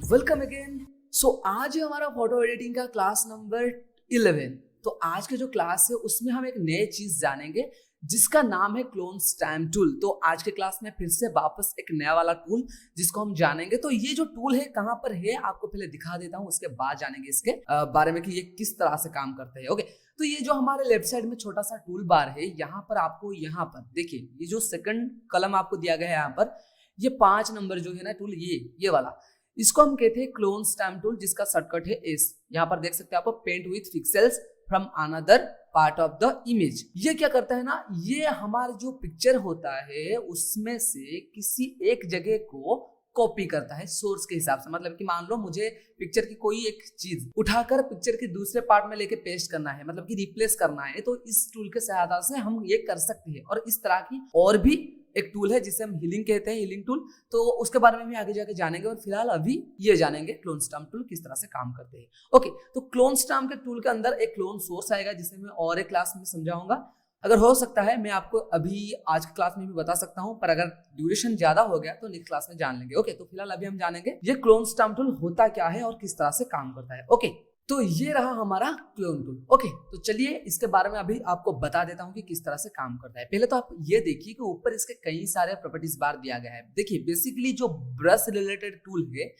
Welcome again. सो आज है हमारा फोटो एडिटिंग का क्लास नंबर 11। तो आज के जो क्लास है उसमें हम एक नई चीज जानेंगे जिसका नाम है क्लोन स्टैम्प टूल। तो आज के क्लास में फिर से वापस एक नया वाला टूल जिसको हम जानेंगे। तो ये जो टूल है कहाँ पर है आपको पहले दिखा देता हूँ, उसके बाद जानेंगे इसके बारे में कि ये किस तरह से काम करते हैं। ओके, तो ये जो हमारे लेफ्ट साइड में छोटा सा टूल बार है, यहाँ पर आपको यहाँ पर देखिए ये जो सेकंड कलम आपको दिया गया है, यहाँ पर ये 5 नंबर जो है ना टूल, ये वाला, इसको हम कहते हैं क्लोन स्टैम्प टूल, जिसका शॉर्टकट है एस। यहाँ पर देख सकते हैं आप, paint with pixels from another part of the image. ये क्या करता है ना, ये हमारा जो पिक्चर होता है उसमें से किसी एक जगह को कॉपी करता है सोर्स के हिसाब से। मतलब कि मान लो मुझे पिक्चर की कोई एक चीज उठाकर पिक्चर के दूसरे पार्ट में लेके पेस्ट करना है, मतलब कि रिप्लेस करना है, तो इस टूल के सहायता से हम ये कर सकते हैं। और इस तरह की और भी एक टूल है जिसे हम हीलिंग कहते हैं, हीलिंग टूल। तो उसके बारे में भी आगे जाके जानेंगे, और फिलहाल अभी ये जानेंगे क्लोन स्टैम्प टूल किस तरह से काम करते हैं। ओके, तो क्लोन स्टैम्प के टूल के अंदर एक क्लोन सोर्स आएगा जिसे मैं और एक क्लास में समझाऊंगा। अगर हो सकता है मैं आपको अभी आज की क्लास में भी बता सकता हूं, पर अगर ड्यूरेशन ज्यादा हो गया तो नेक्स्ट क्लास में जान लेंगे। ओके, तो फिलहाल अभी हम जानेंगे ये क्लोन स्टैम्प टूल होता क्या है और किस तरह से काम करता है। ओके, तो ये रहा हमारा क्लोन टूल। ओके, तो चलिए इसके बारे में अभी आपको बता देता हूं कि किस तरह से काम करता है। पहले तो आप ये देखिए कि ऊपर इसके कई सारे प्रॉपर्टीज बार दिया गया है। देखिए बेसिकली जो ब्रश रिलेटेड टूल है,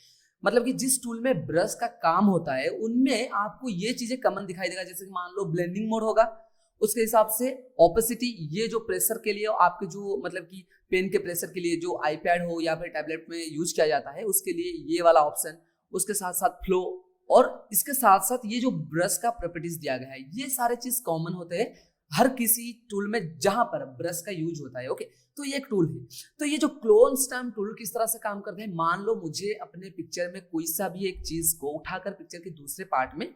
मतलब कि जिस टूल में ब्रश का काम होता है, उनमें आपको ये चीजें कॉमन दिखाई देगा। जैसे कि मान लो ब्लेंडिंग मोड होगा, उसके हिसाब से ओपेसिटी, ये जो प्रेशर के लिए आपके जो मतलब कि पेन के प्रेशर के लिए जो आईपैड हो या फिर टैबलेट में यूज किया जाता है उसके लिए ये वाला ऑप्शन, उसके साथ साथ फ्लो, और इसके साथ साथ ये जो ब्रश का प्रॉपर्टीज दिया गया है, ये सारे चीज कॉमन होते हैं हर किसी टूल में जहां पर ब्रश का यूज होता है। ओके, तो ये एक टूल है। तो ये जो क्लोन स्टैम्प टूल किस तरह से काम करते हैं, मान लो मुझे अपने पिक्चर में कोई सा भी एक चीज को उठाकर पिक्चर के दूसरे पार्ट में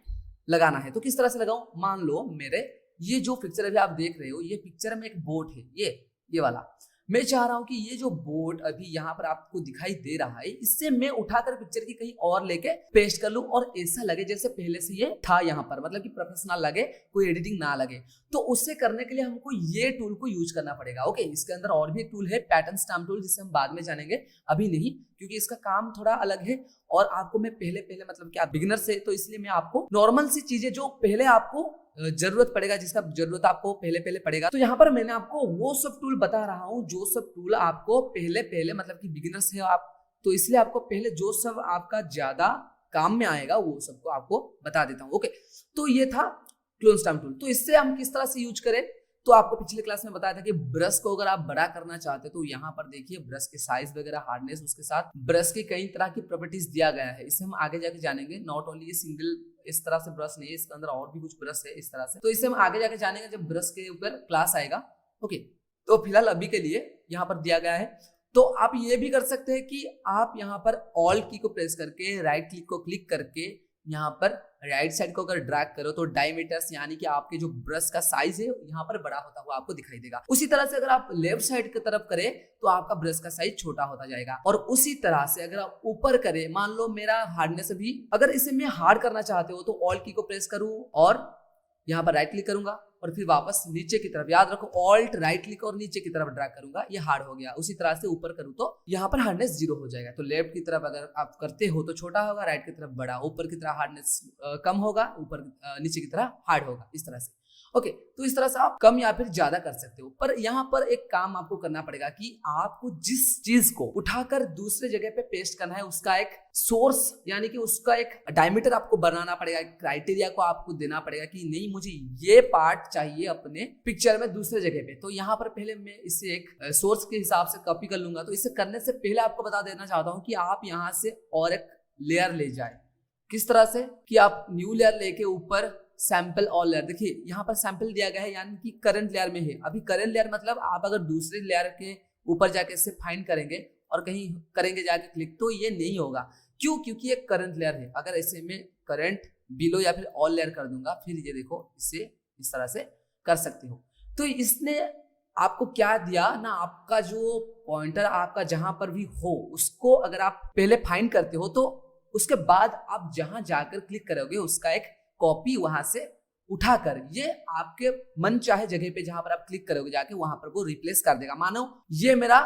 लगाना है, तो किस तरह से लगाऊं। मान लो मेरे ये जो पिक्चर अभी आप देख रहे हो, ये पिक्चर में एक बोर्ड है, ये वाला। मैं चाह रहा हूं कि ये जो बोर्ड अभी यहाँ पर आपको दिखाई दे रहा है, इससे मैं उठाकर पिक्चर की कहीं और लेके पेस्ट कर लूं और ऐसा लगे जैसे पहले से ये था यहाँ पर, मतलब कि प्रोफेशनल लगे, कोई एडिटिंग ना लगे। तो उससे करने के लिए हमको ये टूल को यूज करना पड़ेगा। ओके, इसके अंदर और भी एक टूल है पैटर्न स्टैम्प टूल, जिसे हम बाद में जानेंगे, अभी नहीं, क्योंकि इसका काम थोड़ा अलग है। और आपको मैं पहले मतलब कि आप बिगिनर से, तो इसलिए मैं आपको नॉर्मल सी चीजें जो पहले आपको जरूरत पड़ेगा, जिसका जरूरत आपको पहले पड़ेगा, तो यहाँ पर मैंने आपको वो सब टूल बता रहा हूँ जो सब टूल आपको पहले मतलब कि बिगिनर्स है आप, तो इसलिए आपको पहले जो सब आपका ज्यादा काम में आएगा वो सबको आपको बता देता हूँ। ओके, तो ये था क्लोन स्टैम्प टूल। तो इससे हम किस तरह से यूज करें, तो आपको पिछले क्लास में बताया था कि ब्रश को अगर आप बड़ा करना चाहते हो तो यहाँ पर देखिए ब्रश के साइज वगैरह, हार्डनेस, उसके साथ ब्रश के कई तरह की प्रॉपर्टीज दिया गया है। इसे हम आगे जाके जानेंगे। नॉट ओनली ये सिंगल इस तरह से ब्रश नहीं है, इसके अंदर और भी कुछ ब्रश है इस तरह से, तो इसे हम आगे जाके जानेंगे जब ब्रश के ऊपर क्लास आएगा। ओके, तो फिलहाल अभी के लिए यहाँ पर दिया गया है। तो आप ये भी कर सकते हैं कि आप यहाँ पर ऑल्ट की को प्रेस करके राइट क्लिक को क्लिक करके यहाँ पर राइट साइड को अगर ड्रैग करो तो डायमीटर्स, यानी कि आपके जो ब्रश का साइज है यहाँ पर बड़ा होता हुआ आपको दिखाई देगा। उसी तरह से अगर आप लेफ्ट साइड की तरफ करें तो आपका ब्रश का साइज छोटा होता जाएगा। और उसी तरह से अगर आप ऊपर करें, मान लो मेरा हार्डनेस भी, अगर इसे मैं हार्ड करना चाहते हो तो ऑल्ट की को प्रेस करूं और यहाँ पर राइट क्लिक करूंगा और फिर वापस नीचे की तरफ, याद रखो ऑल्ट राइट क्लिक और नीचे की तरफ ड्रैग करूंगा, ये हार्ड हो गया। उसी तरह से ऊपर करूं तो यहाँ पर हार्डनेस 0 हो जाएगा। तो लेफ्ट की तरफ अगर आप करते हो तो छोटा होगा, राइट की तरफ बड़ा, ऊपर की तरफ हार्डनेस कम होगा, ऊपर नीचे की तरफ हार्ड होगा, इस तरह से। ओके, तो इस तरह से आप कम या फिर ज्यादा कर सकते हो। पर यहाँ पर एक काम आपको करना पड़ेगा कि आपको जिस चीज को उठाकर दूसरे जगह पे पेस्ट करना है उसका एक सोर्स, यानी कि उसका एक डायमीटर आपको बनाना पड़ेगा, क्राइटेरिया को आपको देना पड़ेगा कि नहीं मुझे ये पार्ट चाहिए अपने पिक्चर में दूसरे जगह पे। तो यहाँ पर पहले मैं इसे एक सोर्स के हिसाब से कॉपी कर लूंगा। तो इसे करने से पहले आपको बता देना चाहता हूँ कि आप यहाँ से और एक लेयर ले जाए। किस तरह से कि आप न्यू लेयर लेके ऊपर सैंपल और लेयर, देखिए यहाँ पर सैंपल दिया गया है, यानी कि करंट लेयर में है। अभी करंट लेयर मतलब आप अगर दूसरे लेयर के ऊपर जाके इसे फाइंड करेंगे और कहीं करेंगे जाके क्लिक, तो ये नहीं होगा। क्यों? क्योंकि ये करंट लेयर है। अगर इसे मैं करंट बिलो या फिर ऑल लेयर कर दूंगा, फिर ये देखो इसे इस तरह से कर सकते हो। तो इसने आपको क्या दिया ना, आपका जो पॉइंटर आपका जहां पर भी हो उसको अगर आप पहले फाइंड करते हो तो उसके बाद आप जहां जाकर क्लिक करोगे उसका एक कॉपी वहां से उठाकर ये आपके मन चाहे जगह पे जहां पर आप क्लिक करोगे जाके वहां पर वो रिप्लेस कर देगा। मानो ये मेरा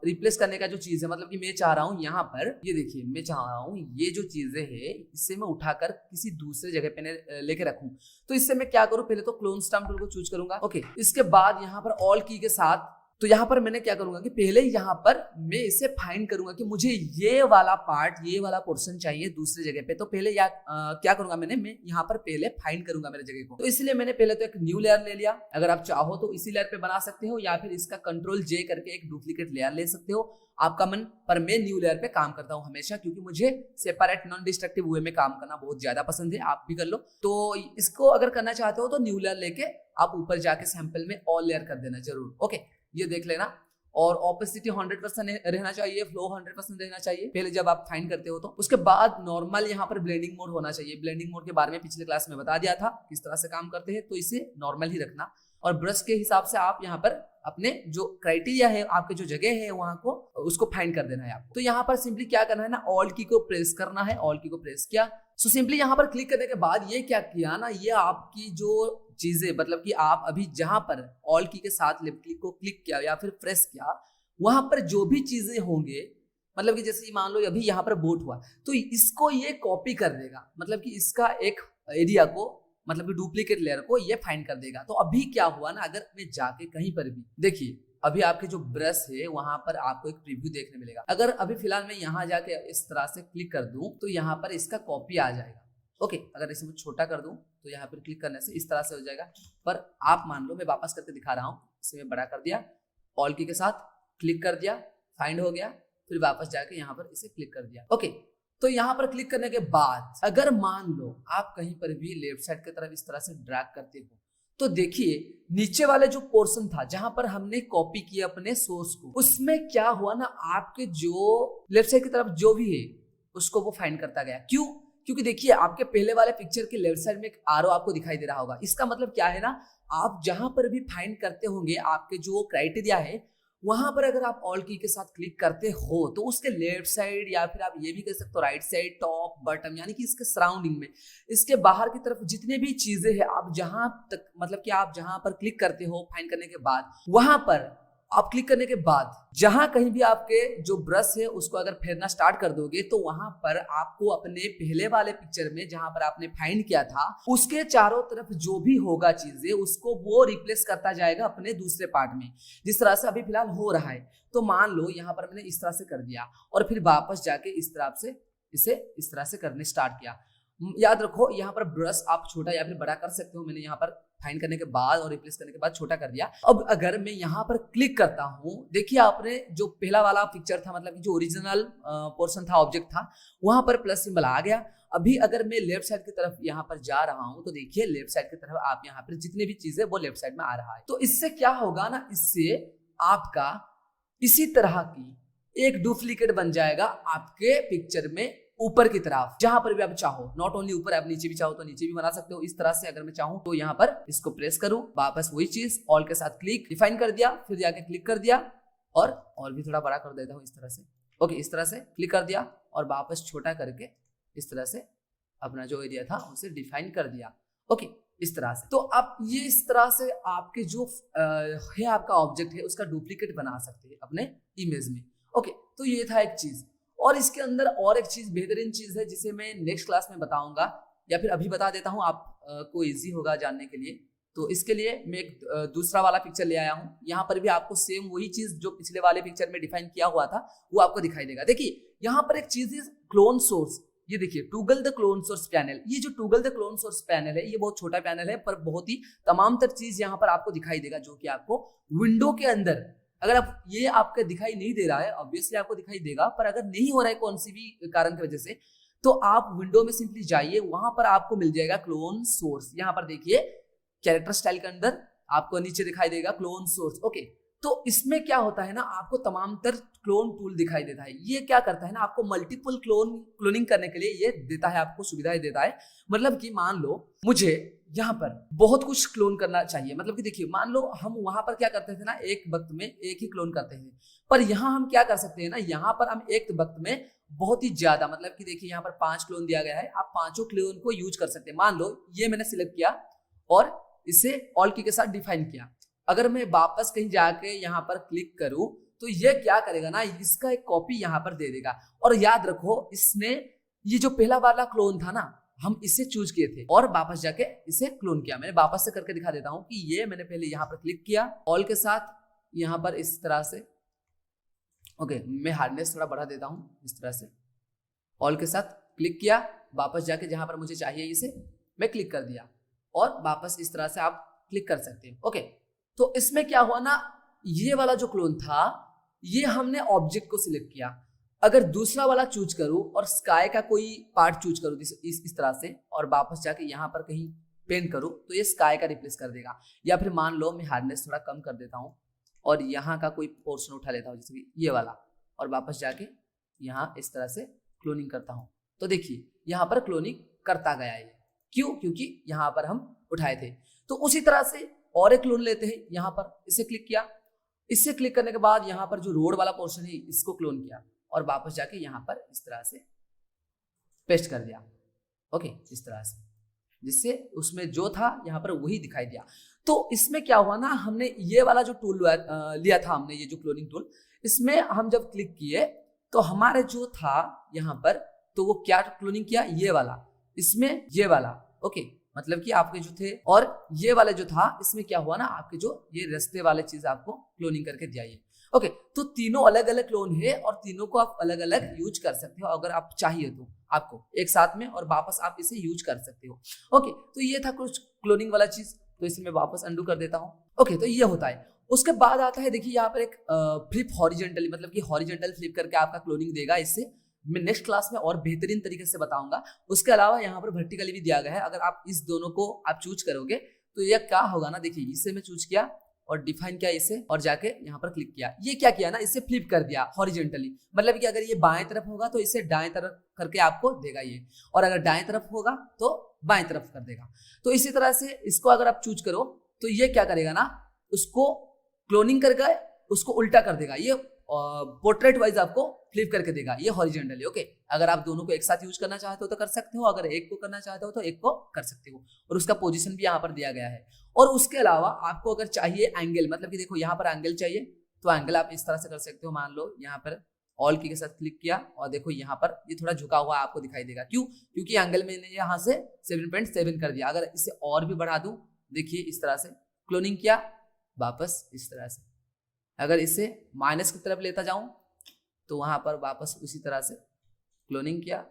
रिप्लेस करने का जो चीज है, मतलब कि मैं चाह रहा हूं यहाँ पर, ये देखिए मैं चाह रहा हूं ये जो चीजें है इससे मैं उठाकर किसी दूसरे जगह पे लेके रखूं। तो इससे मैं क्या करूं, पहले तो क्लोन स्टैम्प टूल को चूज करूंगा। ओके, इसके बाद यहाँ पर ऑल की के साथ तो यहाँ पर मैंने क्या करूंगा कि पहले यहाँ पर मैं इसे फाइंड करूंगा कि मुझे ये वाला पार्ट, ये वाला पोर्शन चाहिए दूसरी जगह पे। तो पहले क्या करूंगा मैं यहाँ पर पहले फाइंड करूंगा मेरे जगह को। तो इसलिए मैंने पहले तो एक न्यू लेयर ले लिया। अगर आप चाहो तो इसी लेयर पे बना सकते हो या फिर इसका कंट्रोल जे करके एक डुप्लीकेट लेयर ले सकते हो, आपका मन। पर मैं न्यू लेयर पे काम करता हूं हमेशा, क्योंकि मुझे सेपरेट नॉन डिस्ट्रक्टिव वे में काम करना बहुत ज्यादा पसंद है। आप भी कर लो। तो इसको अगर करना चाहते हो तो न्यू लेयर लेके आप ऊपर जाके सैंपल में ऑल लेयर कर देना जरूर। ओके, ये देख लेना। और ऑपेसिटी 100% रहना चाहिए, फ्लो 100% रहना चाहिए पहले जब आप फाइंड करते हो। तो उसके बाद नॉर्मल यहाँ पर ब्लेंडिंग मोड होना चाहिए। ब्लेंडिंग मोड के बारे में पिछले क्लास में बता दिया था किस तरह से काम करते हैं, तो इसे नॉर्मल ही रखना। और ब्रश के हिसाब से आप यहाँ पर अपने जो क्राइटेरिया है, आपके जो जगह है वहां को उसको फाइंड कर देना है आपको। तो यहाँ पर सिंपली क्या करना है ना, ऑल्ट की को प्रेस करना है। ऑल्ट की को प्रेस किया, सो सिंपली यहाँ पर क्लिक करने के बाद ये क्या किया ना, ये आपकी जो चीजें, मतलब कि आप अभी जहां पर ऑल की के साथ लेफ्ट क्लिक को क्लिक किया या फिर प्रेस किया, वहां पर जो भी चीजें होंगे, मतलब कि जैसे मान लो अभी यहाँ पर बोट हुआ तो इसको ये कॉपी कर देगा, मतलब कि इसका एक एरिया को, मतलब कि डुप्लीकेट लेयर को ये फाइंड कर देगा। तो अभी क्या हुआ ना, अगर मैं जाके कहीं पर भी देखिए, अभी आपके जो ब्रश है वहां पर आपको एक प्रीव्यू देखने मिलेगा। अगर अभी फिलहाल मैं यहाँ जाके इस तरह से क्लिक कर दूं तो यहाँ पर इसका कॉपी आ जाएगा। ओके, अगर इसे मैं छोटा कर दूं तो यहाँ पर क्लिक करने से इस तरह से हो जाएगा। पर आप मान लो, मैं वापस करके दिखा रहा हूँ, इसे मैं बड़ा कर दिया, ऑल की के साथ क्लिक कर दिया, फाइंड हो गया, फिर वापस जाके यहाँ पर इसे क्लिक कर दिया। ओके, तो यहाँ पर क्लिक करने के बाद अगर मान लो आप कहीं पर भी लेफ्ट साइड की तरफ इस तरह से ड्रैग करते हो तो देखिए नीचे वाले जो पोर्शन था जहां पर हमने कॉपी किया अपने सोर्स को, उसमें क्या हुआ ना, आपके जो लेफ्ट साइड की तरफ जो भी है उसको वो फाइंड करता गया। क्यों? क्योंकि देखिए आपके पहले वाले पिक्चर के लेफ्ट साइड में एक आरो आपको दिखाई दे रहा होगा। इसका मतलब क्या है ना, आप जहां पर भी फाइंड करते होंगे आपके जो क्राइटेरिया है वहां पर अगर आप ऑल की के साथ क्लिक करते हो तो उसके लेफ्ट साइड या फिर आप ये भी कह सकते हो राइट साइड, टॉप, बॉटम, यानी कि इसके सराउंडिंग में, इसके बाहर की तरफ जितने भी चीजें हैं, आप जहां तक, मतलब कि आप जहां पर क्लिक करते हो फाइंड करने के बाद, वहां पर आप क्लिक करने के बाद जहां कहीं भी आपके जो ब्रश है उसको अगर फेरना स्टार्ट कर दोगे तो वहां पर आपको अपने पहले वाले पिक्चर में जहां पर आपने फाइंड किया था उसके चारों तरफ जो भी होगा चीजें, उसको वो रिप्लेस करता जाएगा अपने दूसरे पार्ट में, जिस तरह से अभी फिलहाल हो रहा है। तो मान लो यहाँ पर मैंने इस तरह से कर दिया और फिर वापस जाके इस तरह से इसे इस तरह से करने स्टार्ट किया। याद रखो यहाँ पर ब्रश आप छोटा या फिर बड़ा कर सकते हो। मैंने यहाँ पर फाइंड करने के बाद और रिप्लेस करने के बाद छोटा कर दिया। अब अगर मैं यहाँ पर क्लिक करता हूँ, देखिए आपने जो पहला वाला पिक्चर था, मतलब जो ओरिजिनल पोर्शन था, ऑब्जेक्ट था, वहां पर प्लस सिंबल आ गया। अभी अगर मैं लेफ्ट साइड की तरफ यहाँ पर जा रहा हूँ तो देखिए लेफ्ट साइड की तरफ आप यहाँ पर जितने भी चीजें वो लेफ्ट साइड में आ रहा है। तो इससे क्या होगा ना, इससे आपका इसी तरह की एक डुप्लीकेट बन जाएगा आपके पिक्चर में ऊपर की तरफ, जहां पर भी आप चाहो। नॉट ओनली ऊपर, आप नीचे भी चाहो तो नीचे भी बना सकते हो। इस तरह से अगर मैं चाहूं तो यहाँ पर इसको प्रेस करूं, वापस वही चीज ऑल के साथ क्लिक डिफाइन कर दिया, फिर जाके क्लिक कर दिया और भी थोड़ा बड़ा कर देता हूं इस तरह से। ओके, इस तरह से क्लिक कर दिया और वापस छोटा करके इस तरह से अपना जो एरिया था उसे डिफाइन कर दिया। ओके, इस तरह से। तो आप ये इस तरह से आपके जो है आपका ऑब्जेक्ट है उसका डुप्लीकेट बना सकते हैं अपने इमेज में। ओके, तो ये था एक चीज। और इसके अंदर और एक चीज, बेहतरीन चीज है जिसे मैं नेक्स्ट क्लास में बताऊंगा या फिर अभी बता देता हूं, आपको इजी होगा जानने के लिए। तो इसके लिए मैं एक दूसरा वाला पिक्चर ले आया हूं। यहाँ पर भी आपको सेम वही चीज जो पिछले वाले पिक्चर में डिफाइन किया हुआ था वो आपको दिखाई देगा। देखिए यहाँ पर एक चीज है क्लोन सोर्स। ये देखिए toggle the clone source panel. ये जो toggle the clone source panel है ये बहुत छोटा पैनल है पर बहुत ही तमाम तर चीज यहाँ पर आपको दिखाई देगा, जो कि आपको विंडो के अंदर, अगर आप ये आपका दिखाई नहीं दे रहा है, ऑब्वियसली आपको दिखाई देगा, पर अगर नहीं हो रहा है कौन सी भी कारण की वजह से, तो आप विंडो में सिंपली जाइए, वहां पर आपको मिल जाएगा क्लोन सोर्स। यहाँ पर देखिए कैरेक्टर स्टाइल के अंदर आपको नीचे दिखाई देगा क्लोन सोर्स। ओके, तो इसमें क्या होता है ना, आपको तमाम तर क्लोन टूल दिखाई देता है। ये क्या करता है ना, आपको मल्टीपल क्लोनिंग करने के लिए ये देता है, आपको सुविधाएं देता है। मतलब कि मान लो मुझे यहाँ पर बहुत कुछ क्लोन करना चाहिए, मतलब कि देखिए मान लो हम वहां पर क्या करते थे ना, एक वक्त में एक ही क्लोन करते हैं, पर यहाँ हम क्या कर सकते हैं ना, यहाँ पर हम एक वक्त में बहुत ही ज्यादा, मतलब कि देखिए यहाँ पर 5 क्लोन दिया गया है, आप 5 क्लोन को यूज कर सकते हैं। मान लो ये मैंने सिलेक्ट किया और इसे ऑल की के साथ डिफाइन किया। अगर मैं वापस कहीं जाके यहाँ पर क्लिक करूं तो ये क्या करेगा ना, इसका एक कॉपी यहाँ पर दे देगा। और याद रखो इसने ये जो पहला वाला क्लोन था ना, हम इसे चूज किए थे और वापस जाके इसे क्लोन किया। मैंने वापस से करके दिखा देता हूं कि ये मैंने पहले यहाँ पर क्लिक किया ऑल के साथ, यहाँ पर इस तरह से। ओके, मैं हार्डनेस थोड़ा बढ़ा देता हूं, इस तरह से ऑल के साथ क्लिक किया, वापस जाके जहां पर मुझे चाहिए इसे मैं क्लिक कर दिया और वापस इस तरह से आप क्लिक कर सकते हैं। ओके, तो इसमें क्या हुआ ना, ये वाला जो क्लोन था ये हमने ऑब्जेक्ट को सिलेक्ट किया। अगर दूसरा वाला चूज करूं और स्काई का कोई पार्ट चूज करूं इस तरह से और वापस जाके यहाँ पर कहीं पेंट करूं तो ये स्काई का रिप्लेस कर देगा। या फिर मान लो मैं हार्डनेस थोड़ा कम कर देता हूं और यहाँ का कोई पोर्शन उठा लेता हूँ, जैसे कि ये वाला, और वापस जाके यहाँ इस तरह से क्लोनिंग करता हूँ तो देखिए यहाँ पर क्लोनिंग करता गया ये। क्यों? क्योंकि यहाँ पर हम उठाए थे। तो उसी तरह से और एक क्लोन लेते हैं, यहाँ पर इसे क्लिक किया, इससे क्लिक करने के बाद यहाँ पर जो रोड वाला पोर्शन है इसको क्लोन किया और वापस जाके यहाँ पर इस तरह से पेस्ट कर दिया। ओके, इस तरह से, जिससे उसमें जो था यहाँ पर वही दिखाई दिया। तो इसमें क्या हुआ ना, हमने ये वाला जो टूल लिया था हमने, ये जो क्लोनिंग टूल, इसमें हम जब क्लिक किए तो हमारे जो था यहाँ पर, तो वो क्या क्लोनिंग किया, ये वाला, इसमें ये वाला। ओके, मतलब कि आपके जो थे और ये वाले जो था, इसमें क्या हुआ ना, आपके जो ये रास्ते वाले चीज आपको क्लोनिंग करके दिया ये। ओके, तो तीनों अलग अलग क्लोन है और तीनों को आप अलग अलग यूज कर सकते हो अगर आप चाहिए तो आपको एक साथ में, और वापस आप इसे यूज कर सकते हो। ओके, तो ये था कुछ क्लोनिंग वाला चीज, तो इसे मैं वापस अंडू कर देता हूँ। ओके, तो ये होता है। उसके बाद आता है, देखिए यहाँ पर एक फ्लिप हॉरिजेंटली, मतलब कि हॉरिजेंटल फ्लिप करके आपका क्लोनिंग देगा। इससे मैं नेक्स्ट क्लास में और बेहतरीन तरीके से बताऊंगा। उसके अलावा यहाँ पर वर्टिकली भी दिया गया है। अगर आप इस दोनों को आप चूज करोगे तो ये क्या होगा ना, देखिए इसे मैं चूज किया और डिफाइन किया इसे और जाके यहाँ पर क्लिक किया, ये क्या किया ना, इसे फ्लिप कर दिया हॉरिजेंटली। मतलब कि अगर ये बाएं तरफ होगा तो इसे दाएं तरफ करके आपको देगा ये, और अगर दाएं तरफ होगा तो बाएं तरफ कर देगा। तो इसी तरह से इसको अगर आप चूज करो तो ये क्या करेगा ना, उसको क्लोनिंग करके उसको उल्टा कर देगा, ये पोर्ट्रेट वाइज आपको फ्लिप करके देगा, ये हॉरिजेंटली। ओके, अगर आप दोनों को एक साथ यूज करना चाहते हो तो कर सकते हो, अगर एक को करना चाहते हो तो एक को कर सकते हो, और उसका पोजीशन भी यहाँ पर दिया गया है। और उसके अलावा आपको अगर चाहिए एंगल, मतलब कि देखो यहाँ पर एंगल चाहिए तो एंगल आप इस तरह से कर सकते हो। मान लो यहाँ पर ऑल की के साथ क्लिक किया और देखो यहाँ पर ये थोड़ा झुका हुआ आपको दिखाई देगा। क्यों? क्योंकि एंगल मैंने यहाँ से 7.7 कर दिया। अगर इसे और भी बढ़ा दूं, देखिए इस तरह से क्लोनिंग किया, वापस इस तरह से। अगर इसे माइनस की तरफ लेता जाऊं तो वहां पर वापस उसी तरह से क्लोनिंग किया,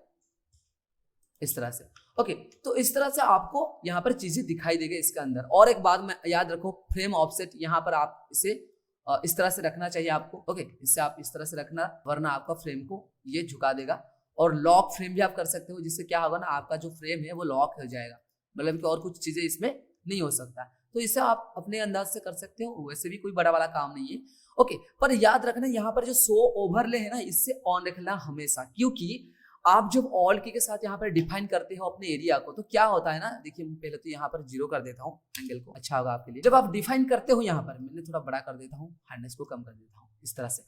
इस तरह से। ओके, तो इस तरह से आपको यहाँ पर चीजें दिखाई देगी इसके अंदर। और एक बात में याद रखो, फ्रेम ऑफसेट यहाँ पर आप इसे इस तरह से रखना चाहिए आपको। ओके, इससे आप इस तरह से रखना, वरना आपका फ्रेम को ये झुका देगा। और लॉक फ्रेम भी आप कर सकते हो, जिससे क्या होगा ना, आपका जो फ्रेम है वो लॉक हो जाएगा, मतलब कि और कुछ चीजें इसमें नहीं हो सकता। तो इसे आप अपने अंदाज से कर सकते हो, वैसे भी कोई बड़ा वाला काम नहीं है। ओके, पर याद रखना यहाँ पर जो शो ओवरले है ना, इससे ऑन रखना हमेशा, क्योंकि आप जब ऑल की के साथ यहाँ पर डिफाइन करते हो अपने एरिया को तो क्या होता है ना, देखिए मैं पहले तो यहाँ पर 0 कर देता हूँ एंगल को, अच्छा होगा आपके लिए। जब आप डिफाइन करते हो यहाँ पर, मैंने थोड़ा बड़ा कर देता हूँ, हार्डनेस को कम कर देता हूँ इस तरह से।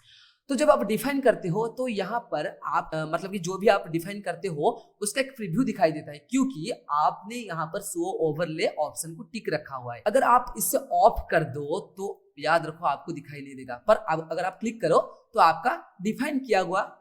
तो जब आप डिफाइन करते हो तो यहाँ पर आप मतलब कि जो भी आप डिफाइन करते हो उसका एक प्रीव्यू दिखाई देता है, क्योंकि आपने यहाँ पर शो ओवरले ऑप्शन को टिक रखा हुआ है। अगर आप इससे ऑफ कर दो तो याद रखो आपको दिखाई नहीं देगा, पर अगर आप क्लिक करो तो आपका डिफाइन किया हुआ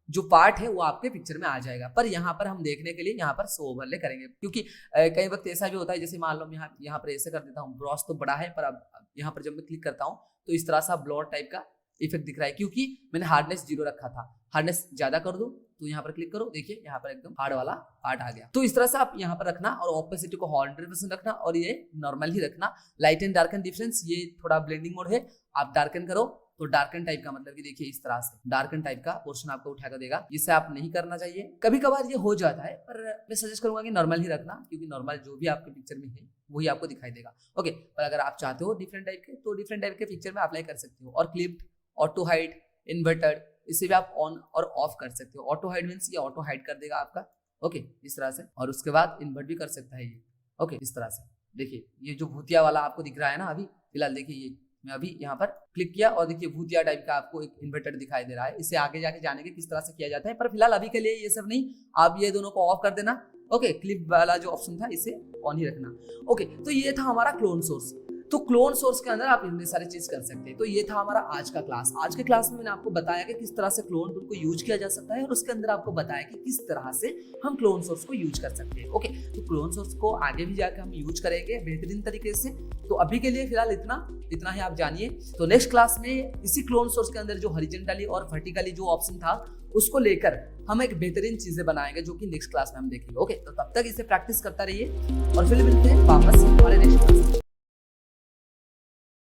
जो पार्ट है वो आपके पिक्चर में आ जाएगा। पर यहाँ पर हम देखने के लिए यहाँ पर शो ओवरले करेंगे, क्योंकि कई वक्त ऐसा भी होता है, जैसे मान लो मैं यहाँ पर ऐसे कर देता हूँ, ब्रॉस तो बड़ा है, पर अब यहाँ पर जब मैं क्लिक करता हूँ तो इस तरह सा ब्लॉर टाइप का इफेक्ट दिख रहा है, क्योंकि मैंने हार्डनेस 0 रखा था। हार्डनेस ज्यादा कर दो तो यहाँ पर क्लिक करो, देखिए यहाँ पर एकदम हार्ड वाला पार्ट आ गया। तो इस तरह से आप यहाँ पर रखना, और ऑपोसिटी को 100% रखना, और ये नॉर्मल ही रखना। लाइट एंड डार्कन डिफरेंस, ये थोड़ा ब्लेंडिंग मोड है, आप डार्कन करो तो डार्कन टाइप का, मतलब कि देखिए इस तरह से डार्कन टाइप का पोर्शन आपको उठाकर देगा, जिससे आप नहीं करना चाहिए। कभी कभार ये हो जाता है, पर मैं सजेस्ट करूंगा कि नॉर्मल ही रखना, क्योंकि नॉर्मल जो भी आपके पिक्चर में है वही आपको दिखाई देगा। ओके, पर अगर आप चाहते हो डिफरेंट टाइप के तो डिफरेंट टाइप के पिक्चर में अप्लाई कर सकते हो। और क्लिप्ड, ऑटो हाइड, इन्वर्टेड, इसे भी आप ऑन और ऑफ कर सकते हो। ऑटो हाइड मींस ये ऑटो हाइड कर देगा आपका, ओके, इस तरह से। और उसके बाद इन्वर्ट भी कर सकता है ये, ओके, इस तरह से। देखिए ये जो भूतिया वाला आपको दिख रहा है ना अभी फिलहाल, देखिए ये मैं अभी यहाँ पर क्लिक किया और देखिए भूतिया टाइप का आपको एक इन्वर्टेड दिखाई दे रहा है। इससे आगे जाके जानेंगे किस तरह से किया जाता है, पर फिलहाल अभी के लिए ये सब नहीं, आप ये दोनों को ऑफ कर देना ओके, क्लिप वाला जो ऑप्शन था इसे ऑन ही रखना। ओके, तो ये था हमारा क्लोन सोर्स। तो क्लोन सोर्स के अंदर आप इतने सारे चीज कर सकते हैं। तो ये था हमारा आज का क्लास। आज के क्लास में मैंने आपको बताया कि किस तरह से क्लोन टूल को यूज किया जा सकता है, और उसके अंदर आपको बताया कि किस तरह से हम क्लोन सोर्स को यूज कर सकते हैं। ओके, तो क्लोन सोर्स को आगे भी जाकर हम यूज करेंगे बेहतरीन तरीके से। तो अभी के लिए फिलहाल इतना ही आप जानिए। तो नेक्स्ट क्लास में इसी क्लोन सोर्स के अंदर जो हॉरिजॉन्टली और वर्टिकली जो ऑप्शन था उसको लेकर हम एक बेहतरीन चीजें बनाएंगे, जो कि नेक्स्ट क्लास में हम देखेंगे। ओके, तो तब तक इसे प्रैक्टिस करता रहिए और फिर मिलते हैं वापस हमारे नेक्स्ट क्लास में।